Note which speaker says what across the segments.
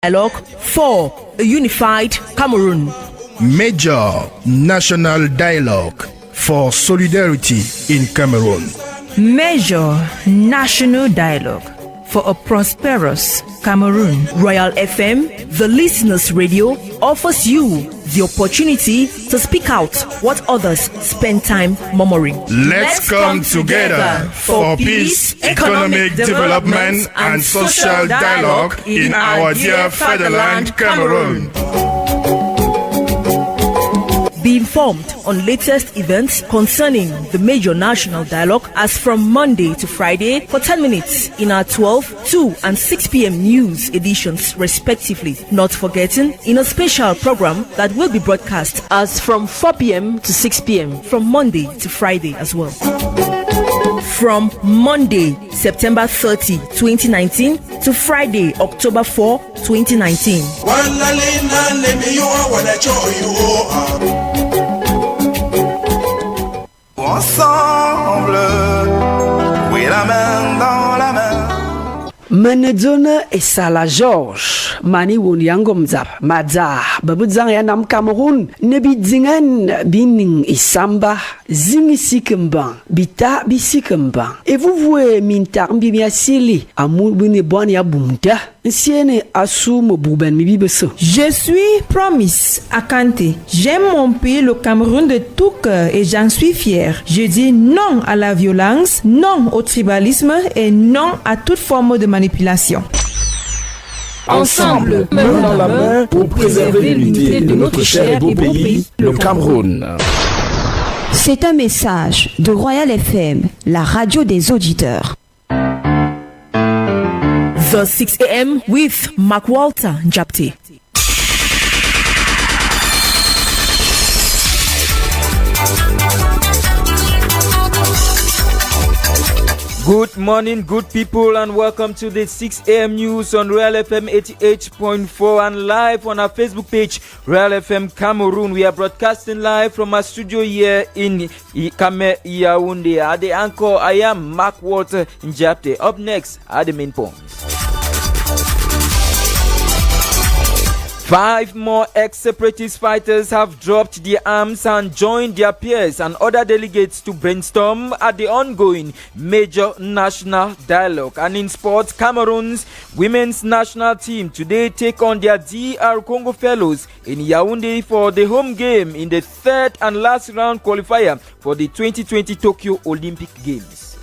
Speaker 1: Dialogue for a unified Cameroon.
Speaker 2: Major National Dialogue for Solidarity in Cameroon.
Speaker 1: Major National Dialogue for a prosperous Cameroon. Royalfm, the listeners' radio, offers you the opportunity to speak out what others spend time murmuring.
Speaker 2: Let's come together for peace, economic development, and social dialogue in our dear fatherland, Cameroon.
Speaker 1: Be informed on latest events concerning the Major National Dialogue as from Monday to Friday for 10 minutes in our 12, 2 and 6 p.m. news editions respectively. Not forgetting in a special program that will be broadcast as from 4 p.m. to 6 p.m. from Monday to Friday as well. From Monday, September 30, 2019 to Friday, October 4, 2019.
Speaker 3: Ensemble, oui, la main dans la main.
Speaker 4: Manedzona esala George mani won yango mzap madza babuzang ya nam Cameroon ne bidzingan bining isamba zingi sikemba bita bisikemba et vous voyez mintar mbibia sili amu bine bon ya bumta nsiene assume buben mi bibeso.
Speaker 5: Je suis Promise Akante. J'aime mon pays, le Cameroun, de tout cœur et j'en suis fier. Je dis non à la violence, non au tribalisme et non à toute forme de manipulation.
Speaker 6: Ensemble, main dans la main pour préserver l'unité de notre cher et beau pays, le Cameroun.
Speaker 7: C'est un message de Royalfm, la radio des auditeurs.
Speaker 1: The 6 a.m. with Mark Walter Njapte.
Speaker 8: Good morning, good people, and welcome to the 6 a.m. news on Royalfm 88.4 and live on our Facebook page, Royalfm Cameroon. We are broadcasting live from our studio here in Yaoundé. At the anchor, I am Mark Walter Njapte. Up next are the main points. 5 more ex-separatist fighters have dropped their arms and joined their peers and other delegates to brainstorm at the ongoing Major National Dialogue. And in sports, Cameroon's women's national team today take on their DR Congo fellows in Yaoundé for the home game in the third and last round qualifier for the 2020 Tokyo Olympic Games.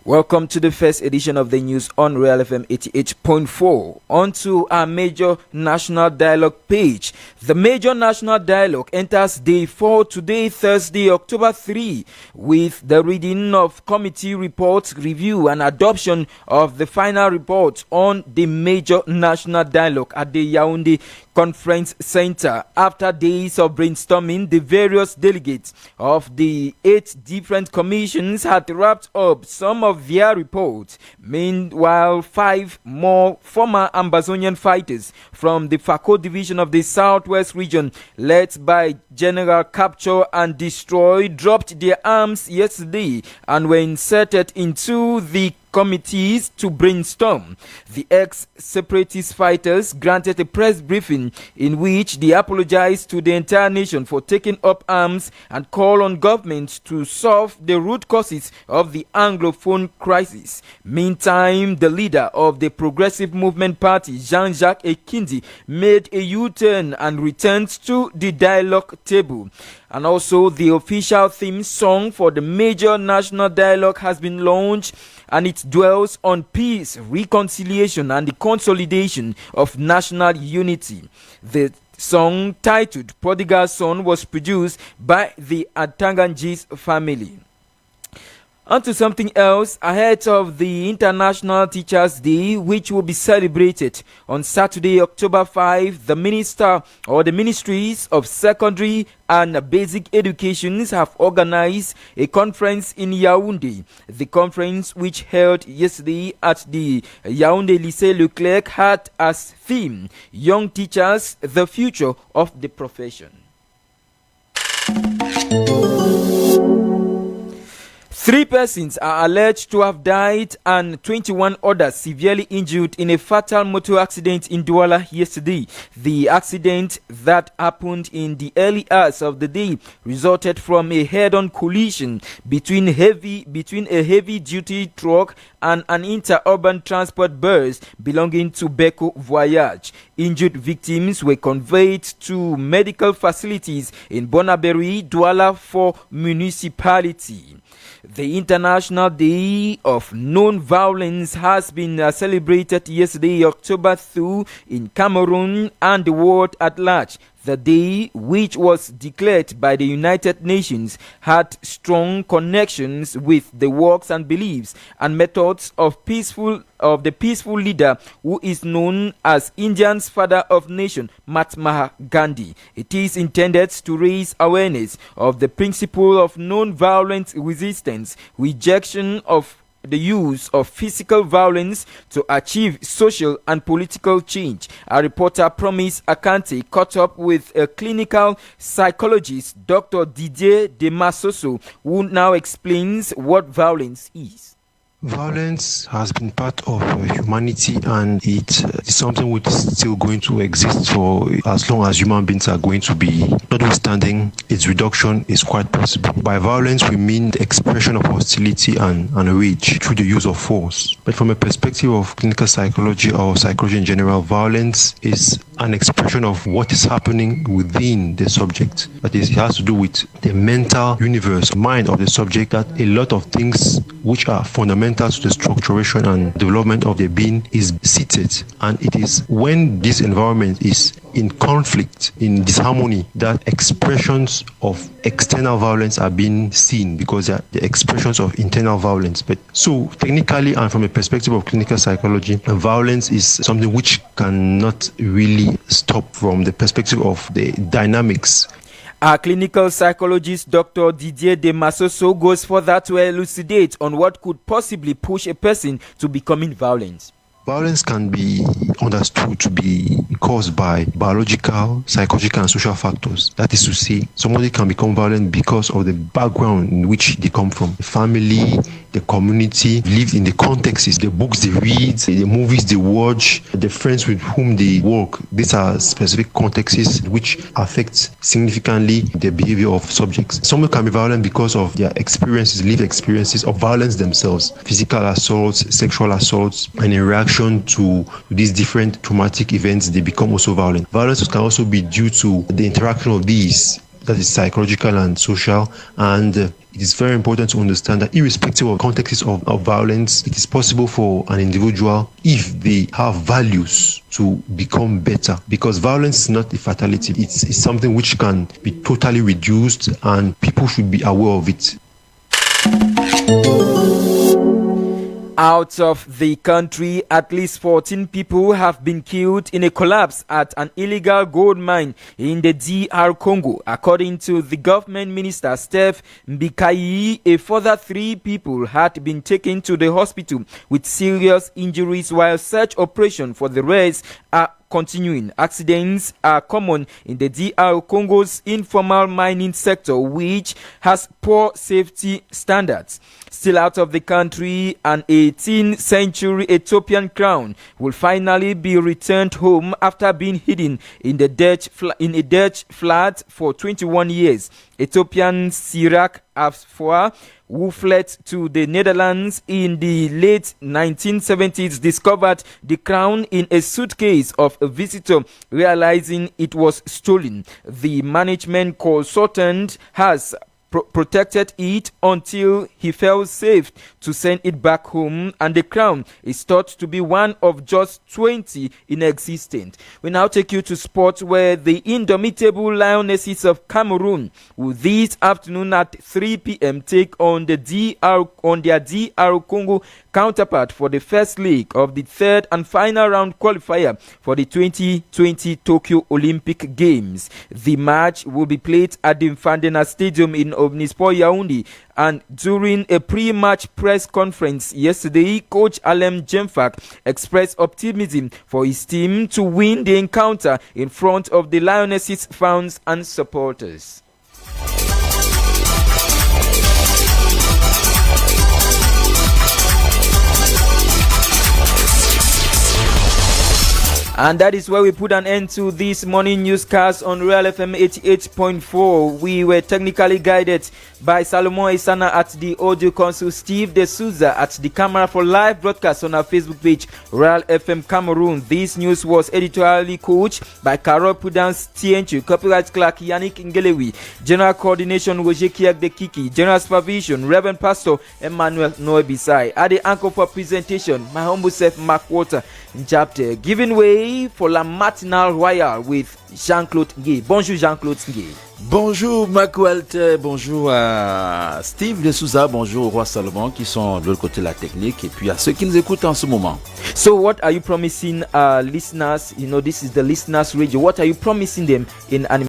Speaker 8: Welcome to the first edition of the news on Royalfm 88.4. On to our Major National Dialogue page. The Major National Dialogue enters day 4 today, Thursday, October 3, with the reading of committee reports, review and adoption of the final report on the Major National Dialogue at the Yaoundé Conference Center. After days of brainstorming, the various delegates of the 8 different commissions had wrapped up some of their reports. Meanwhile, 5 more former Ambazonian fighters from the FACO division of the Southwest region, led by General Capture and Destroy, dropped their arms yesterday and were inserted into the committees to brainstorm. The ex-separatist fighters granted a press briefing in which they apologized to the entire nation for taking up arms and call on government to solve the root causes of the Anglophone crisis. Meantime, the leader of the Progressive Movement Party, Jean-Jacques Ekindi, made a U-turn and returned to the dialogue table. And also, the official theme song for the Major National Dialogue has been launched, and it dwells on peace, reconciliation, and the consolidation of national unity. The song, titled Prodigal Son, was produced by the Atangangis family. On to something else. Ahead of the International Teachers' Day, which will be celebrated on Saturday, October 5, the Ministries of Secondary and Basic Education have organized a conference in Yaoundé. The conference, which held yesterday at the Yaoundé Lycée Leclerc, had as theme Young Teachers, the Future of the Profession. 3 persons are alleged to have died and 21 others severely injured in a fatal motor accident in Douala yesterday. The accident that happened in the early hours of the day resulted from a head-on collision between a heavy-duty truck and an interurban transport bus belonging to Beko Voyage. Injured victims were conveyed to medical facilities in Bonaberi, Douala for municipality. The International Day of Non-Violence has been celebrated yesterday, October 2, in Cameroon and the world at large. The day, which was declared by the United Nations, had strong connections with the works and beliefs and methods of the peaceful leader who is known as India's father of nation, Mahatma Gandhi. It is intended to raise awareness of the principle of non-violent resistance, rejection of the use of physical violence to achieve social and political change. Our reporter Promise Akante caught up with a clinical psychologist, Dr. Didier Demasoso, who now explains what violence is.
Speaker 9: Violence has been part of humanity, and it's something which is still going to exist for as long as human beings are going to be. Notwithstanding, its reduction is quite possible. By violence, we mean the expression of hostility and rage through the use of force. But from a perspective of clinical psychology or psychology in general, violence is an expression of what is happening within the subject. That is, it has to do with the mental universe, mind of the subject, that a lot of things which are fundamental to the structuration and development of the being is seated. And it is when this environment is in conflict, in disharmony, that expressions of external violence are being seen, because they are the expressions of internal violence. But so technically and from a perspective of clinical psychology, violence is something which cannot really stop from the perspective of the dynamics.
Speaker 8: Our clinical psychologist, Dr. Didier Demasoso, goes further to elucidate on what could possibly push a person to becoming violent.
Speaker 9: Violence can be understood to be caused by biological, psychological, and social factors. That is to say, somebody can become violent because of the background in which they come from. The family, the community, lived in the contexts, the books they read, the movies they watch, the friends with whom they work. These are specific contexts which affect significantly the behavior of subjects. Someone can be violent because of their experiences, lived experiences of violence themselves, physical assaults, sexual assaults, and in reaction to these different traumatic events, they become also violent. Violence can also be due to the interaction of these, that is psychological and social, and it is very important to understand that irrespective of contexts of violence, it is possible for an individual, if they have values, to become better, because violence is not a fatality. It's something which can be totally reduced, and people should be aware of it.
Speaker 8: Out of the country, at least 14 people have been killed in a collapse at an illegal gold mine in the DR Congo. According to the government minister, Steph Mbikayi, a further 3 people had been taken to the hospital with serious injuries, while search operation for the rest are continuing. Accidents are common in the DR Congo's informal mining sector, which has poor safety standards. Still out of the country, an 18th century Ethiopian crown will finally be returned home after being hidden in a Dutch flat for 21 years. Ethiopian Sirak Afua, who fled to the Netherlands in the late 1970s, discovered the crown in a suitcase of a visitor, realizing it was stolen. The management consultant has protected it until he felt safe to send it back home, and the crown is thought to be one of just 20 in existence. We now take you to sports, where the indomitable Lionesses of Cameroon will this afternoon at 3 p.m. take on their DR Congo counterpart for the first leg of the third and final round qualifier for the 2020 Tokyo Olympic Games. The match will be played at the Mfandena Stadium in Omnisport Yaoundé, and during a pre-match press conference yesterday, coach Alem Jemfak expressed optimism for his team to win the encounter in front of the Lionesses fans and supporters. And that is where we put an end to this morning newscast on Royal FM 88.4. We were technically guided by Salomon Isana at the audio console, Steve De Souza at the camera for live broadcast on our Facebook page, Royal FM Cameroon. This news was editorially coached by Carol Prudence Tienchu, copyright clerk Yannick Ngelewi, general coordination Roger Kiak de Kiki, general supervision Reverend Pastor Emmanuel Noebisai. At the anchor for presentation, my humble self Mark Walter in chapter, giving way for La Matinale Royale with Jean-Claude Ngué. Bonjour Jean-Claude Ngué.
Speaker 10: Bonjour Marc Walter, bonjour à Steve De Souza, bonjour au roi Salomon qui sont de l'autre côté de la technique et puis à ceux qui nous écoutent en ce moment.
Speaker 8: So what are you promising our listeners? You know, this is the listeners radio. What are you promising them in